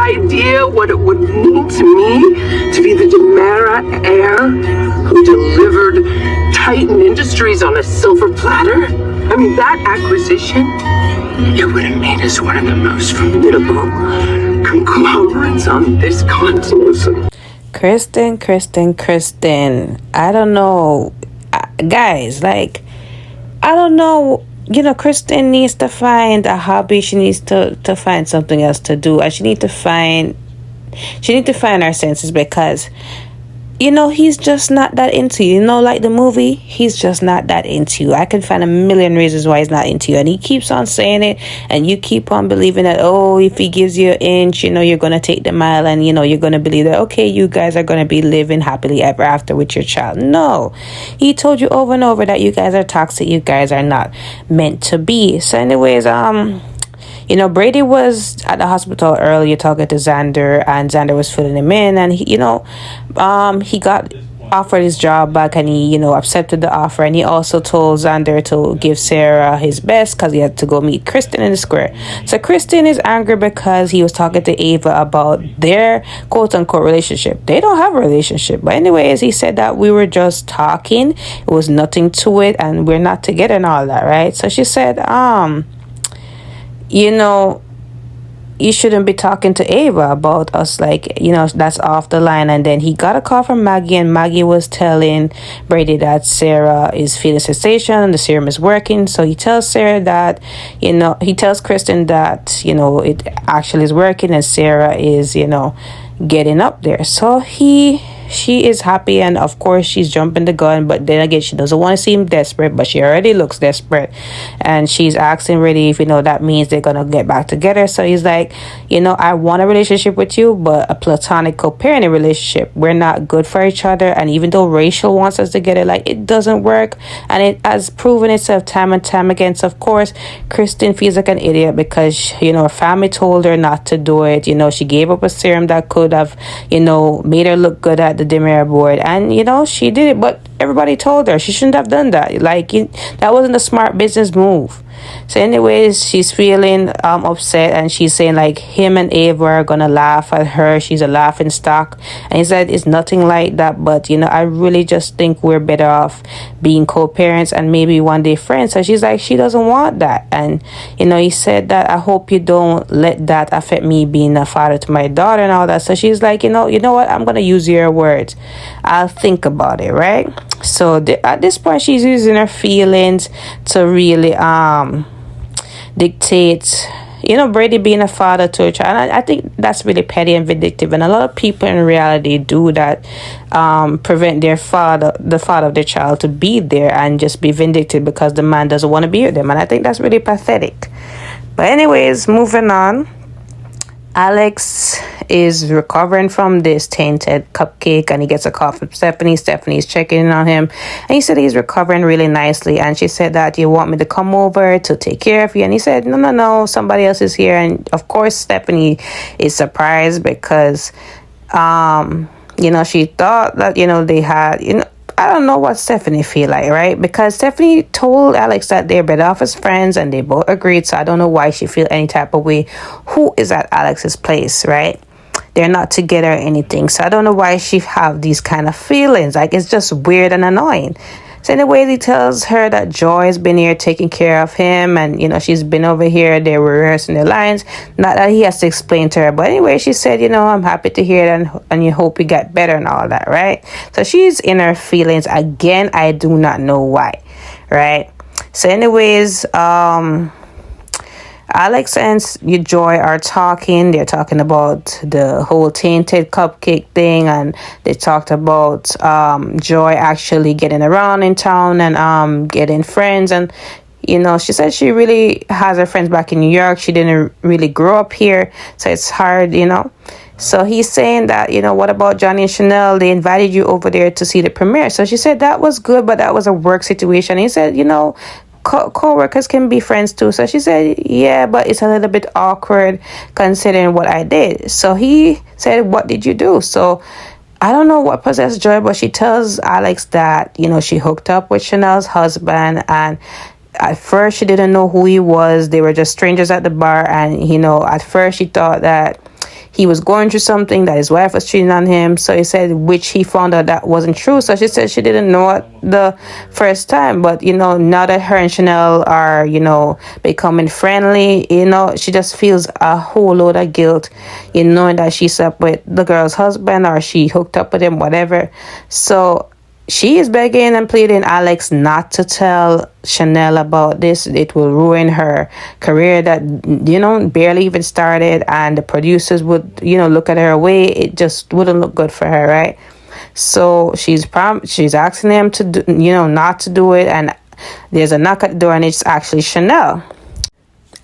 idea what it would mean to me to be the DiMera heir who delivered Titan Industries on a silver platter? I mean, that acquisition, it would have made us one of the most formidable conglomerates on this continent. Kristen. I don't know. Guys, like, I don't know. Kristen needs to find a hobby. She needs to find something else to do. And she need to find her senses, because he's just not that into you. Like the movie, he's just not that into you. I can find a million reasons why he's not into you. And he keeps on saying it, and you keep on believing that, oh, if he gives you an inch, you're going to take the mile, and, you're going to believe that, okay, you guys are going to be living happily ever after with your child. No. He told you over and over that you guys are toxic. You guys are not meant to be. So anyways, Brady was at the hospital earlier talking to Xander, and Xander was filling him in, and he got offered his job back, and he, accepted the offer, and he also told Xander to give Sarah his best because he had to go meet Kristen in the square. So Kristen is angry because he was talking to Ava about their quote-unquote relationship. They don't have a relationship, but anyways, he said that we were just talking. It was nothing to it, and we're not together and all that, right? So she said, you shouldn't be talking to Ava about us, like, that's off the line. And then he got a call from Maggie, and Maggie was telling Brady that Sarah is feeling sensation and the serum is working. So he tells Sarah that, he tells Kristen that, it actually is working, and Sarah is, getting up there. So she is happy, and of course she's jumping the gun, but then again, she doesn't want to seem desperate, but she already looks desperate, and she's asking Brady if that means they're gonna get back together. So he's like, I want a relationship with you, but a platonic co-parenting relationship. We're not good for each other, and even though Rachel wants us together, like, it doesn't work, and it has proven itself time and time again. So of course Kristen feels like an idiot because her family told her not to do it. She gave up a serum that could have made her look good at the DiMera board, and she did it, but everybody told her she shouldn't have done that. Like, that wasn't a smart business move. So anyways, she's feeling upset, and she's saying like him and Ava are gonna laugh at her. She's a laughing stock, and he said it's nothing like that, but I really just think we're better off being co-parents and maybe one day friends. So she's like, she doesn't want that, and he said that I hope you don't let that affect me being a father to my daughter and all that. So she's like, you know what, I'm gonna use your words, I'll think about it, right? So at this point, she's using her feelings to really dictate Brady being a father to a child. And I think that's really petty and vindictive, and a lot of people in reality do that, prevent the father of their child to be there and just be vindictive because the man doesn't want to be with them. And I think that's really pathetic. But anyways, moving on, Alex is recovering from this tainted cupcake, and he gets a call from Stephanie. Stephanie's checking in on him, and he said he's recovering really nicely, and she said that, you want me to come over to take care of you? And he said, no, somebody else is here. And of course Stephanie is surprised because she thought that they had I don't know what Stephanie feel like, right? Because Stephanie told Alex that they're better off as friends, and they both agreed. So I don't know why she feel any type of way. Who is at Alex's place, right? They're not together or anything. So I don't know why she have these kind of feelings. Like, it's just weird and annoying. So anyway, he tells her that Joy's been here taking care of him, and she's been over here. They were rehearsing their lines. Not that he has to explain to her, but anyway, she said, I'm happy to hear it, and you hope you get better and all that, right? So she's in her feelings again. I do not know why, right? So anyways, Alex and Joy are talking. They're talking about the whole tainted cupcake thing, and they talked about Joy actually getting around in town and getting friends. And she said she really has her friends back in New York. She didn't really grow up here, so it's hard, So he's saying that, what about Johnny and Chanel? They invited you over there to see the premiere. So she said that was good, but that was a work situation. He said, co-workers can be friends too. So she said, yeah, but it's a little bit awkward considering what I did. So he said, what did you do? So I don't know what possessed Joy, but she tells Alex that, she hooked up with Chanel's husband, and at first she didn't know who he was. They were just strangers at the bar, and, at first she thought that he was going through something, that his wife was cheating on him. So he said, which he found out that wasn't true. So she said she didn't know it the first time, but now that her and Chanel are becoming friendly, she just feels a whole load of guilt in knowing that she slept with the girl's husband, or she hooked up with him, whatever. So she is begging and pleading Alex not to tell Chanel about this. It will ruin her career that, barely even started, and the producers would, look at her way. It just wouldn't look good for her, right? So she's asking him to do, not to do it, and there's a knock at the door, and it's actually Chanel.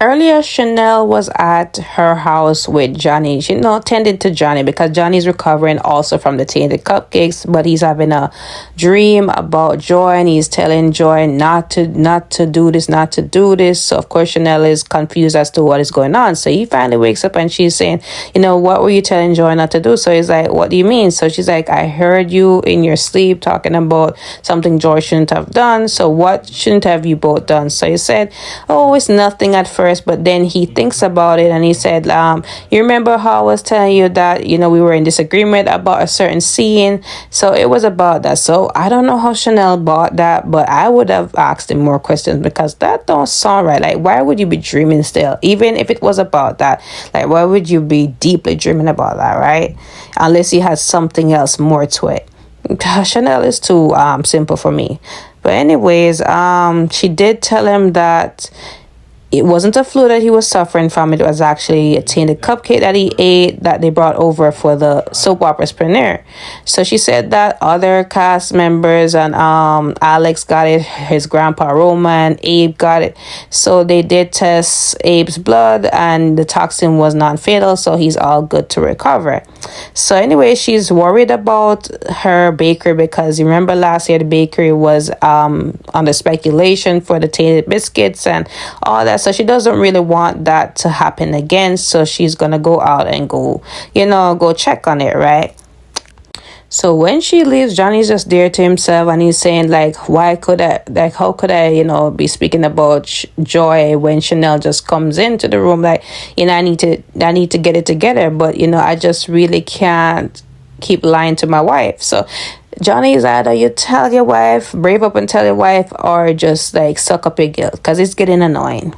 Earlier, Chanel was at her house with Johnny, tending to Johnny, because Johnny's recovering also from the tainted cupcakes, but he's having a dream about Joy, and he's telling Joy not to do this. So of course Chanel is confused as to what is going on. So he finally wakes up and she's saying, what were you telling Joy not to do? So he's like, what do you mean? So she's like, I heard you in your sleep talking about something Joy shouldn't have done. So what shouldn't have you both done? So he said, oh, it's nothing at first, but then he thinks about it, and he said, you remember how I was telling you that we were in disagreement about a certain scene? So it was about that. So I don't know how Chanel bought that, but I would have asked him more questions, because that don't sound right. Like, why would you be dreaming still, even if it was about that? Like, why would you be deeply dreaming about that, right? Unless he has something else more to it. Chanel is too simple for me. But anyways, she did tell him that it wasn't a flu that he was suffering from. It was actually a tainted cupcake that he ate that they brought over for the soap opera's premiere. So she said that other cast members and Alex got it, his grandpa Roman, Abe got it. So they did test Abe's blood, and the toxin was non-fatal, so he's all good to recover. So anyway, she's worried about her bakery, because you remember last year the bakery was under speculation for the tainted biscuits and all that. So she doesn't really want that to happen again. So she's gonna go out and go check on it, right? So when she leaves, Johnny's just there to himself, and he's saying, like, how could I, be speaking about Joy when Chanel just comes into the room? Like, I need to get it together, but I just really can't keep lying to my wife. So Johnny is either you tell your wife, brave up and tell your wife, or just like suck up your guilt, because it's getting annoying.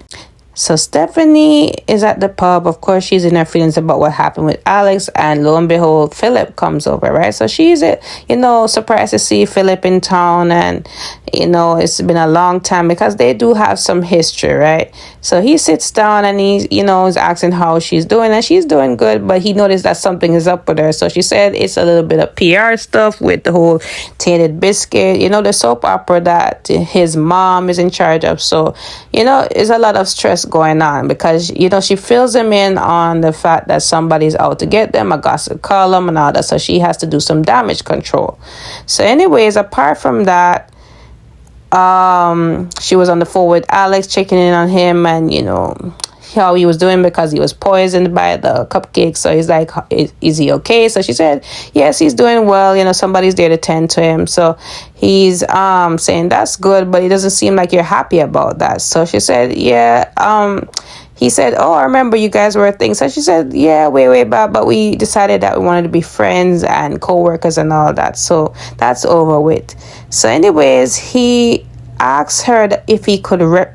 So Stephanie is at the pub. Of course, she's in her feelings about what happened with Alex, and lo and behold, Philip comes over, right? So she's, surprised to see Philip in town, and, it's been a long time, because they do have some history, right? So he sits down and he, is asking how she's doing, and she's doing good, but he noticed that something is up with her. So she said it's a little bit of PR stuff with the whole tainted biscuit, the soap opera that his mom is in charge of. So, it's a lot of stress going on, because she fills him in on the fact that somebody's out to get them, a gossip column and all that, so she has to do some damage control. So anyways, apart from that, she was on the phone with Alex, checking in on him, and how he was doing, because he was poisoned by the cupcake. So he's like, is he okay? So she said, yes, he's doing well. Somebody's there to tend to him. So he's saying that's good, but it doesn't seem like you're happy about that. So she said, yeah. He said, oh, I remember you guys were a thing. So she said, yeah, way back, but we decided that we wanted to be friends and co-workers and all that. So that's over with. So anyways, he asked her if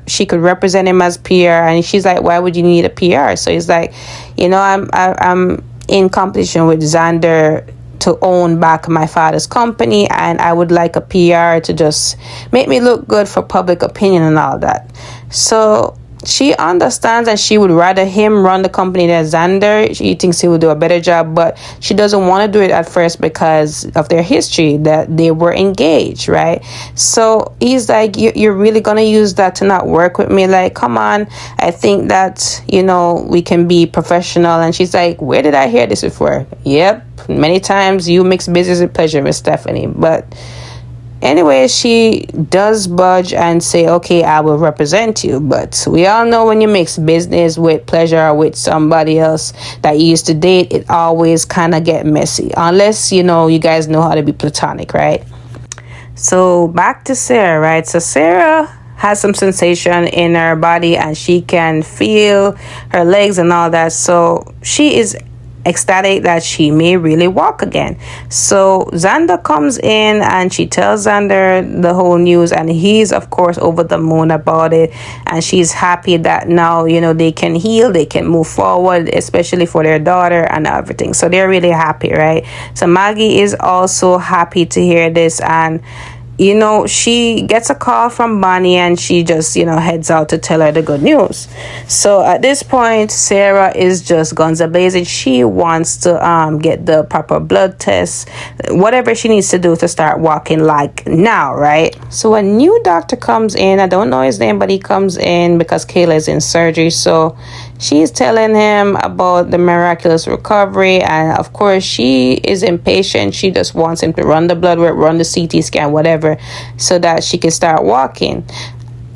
she could represent him as PR, and she's like, why would you need a PR? So he's like, I'm in competition with Xander to own back my father's company, and I would like a PR to just make me look good for public opinion and all that. So she understands, and she would rather him run the company than Xander. She thinks he will do a better job, but she doesn't want to do it at first because of their history, that they were engaged, right? So he's like, you're really going to use that to not work with me? Like, come on. I think that, we can be professional. And she's like, where did I hear this before? Yep, many times. You mix business with pleasure, Miss Stephanie. But anyway, she does budge and say, okay, I will represent you. But we all know when you mix business with pleasure or with somebody else that you used to date, it always kind of get messy. Unless, you guys know how to be platonic, right? So back to Sarah, right? So Sarah has some sensation in her body, and she can feel her legs and all that. So she is ecstatic that she may really walk again. So Xander comes in and she tells Xander the whole news, and he's of course over the moon about it, and she's happy that now, you know, they can heal, they can move forward, especially for their daughter and everything. So they're really happy, right? So Maggie is also happy to hear this, and you know, she gets a call from Bonnie and she just, you know, heads out to tell her the good news. So at this point, Sarah is just guns a-blazing. She wants to get the proper blood test, whatever she needs to do to start walking like now, right? So a new doctor comes in. I don't know his name, but he comes in because Kayla is in surgery. So she's telling him about the miraculous recovery, and of course she is impatient. She just wants him to run the blood work, run the CT scan, whatever, so that she can start walking.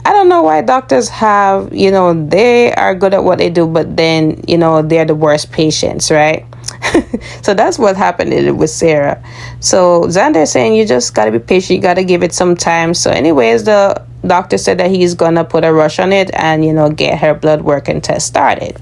I don't know why doctors have, you know, they are good at what they do, but then, you know, they're the worst patients, right? So that's what happened with Sarah. So Xander is saying you just gotta be patient, you gotta give it some time. So anyways, the doctor said that he's gonna put a rush on it and, you know, get her blood work and test started.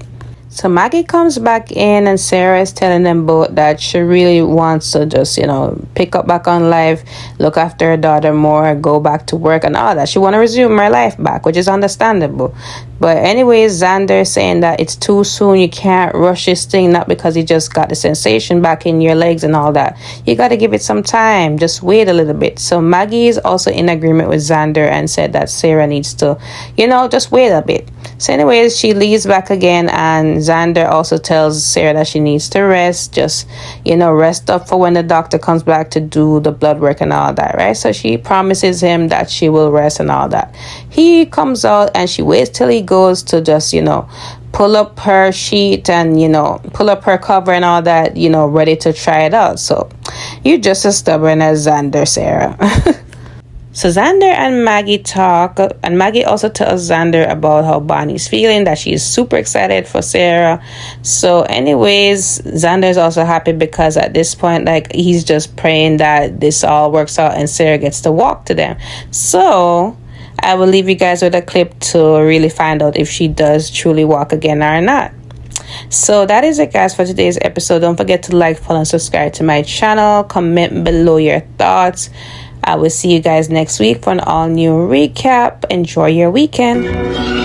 So Maggie comes back in and Sarah is telling them both that she really wants to just, you know, pick up back on life, look after her daughter more, go back to work and all that. She want to resume her life back, which is understandable. But anyways, Xander is saying that it's too soon. You can't rush this thing, not because you just got the sensation back in your legs and all that. You got to give it some time. Just wait a little bit. So Maggie is also in agreement with Xander and said that Sarah needs to, you know, just wait a bit. So anyways, she leaves back again, and Xander also tells Sarah that she needs to rest. Just, you know, rest up for when the doctor comes back to do the blood work and all that, right? So she promises him that she will rest and all that. He comes out and she waits till he goes to just, you know, pull up her sheet and, you know, pull up her cover and all that, you know, ready to try it out. So you're just as stubborn as Xander, Sarah. So Xander and Maggie talk, and Maggie also tells Xander about how Bonnie's feeling, that she's super excited for Sarah. So anyways, Xander is also happy because at this point, like, he's just praying that this all works out and Sarah gets to walk to them. So I will leave you guys with a clip to really find out if she does truly walk again or not. So that is it, guys, for today's episode. Don't forget to like, follow, and subscribe to my channel. Comment below your thoughts. I will see you guys next week for an all-new recap. Enjoy your weekend.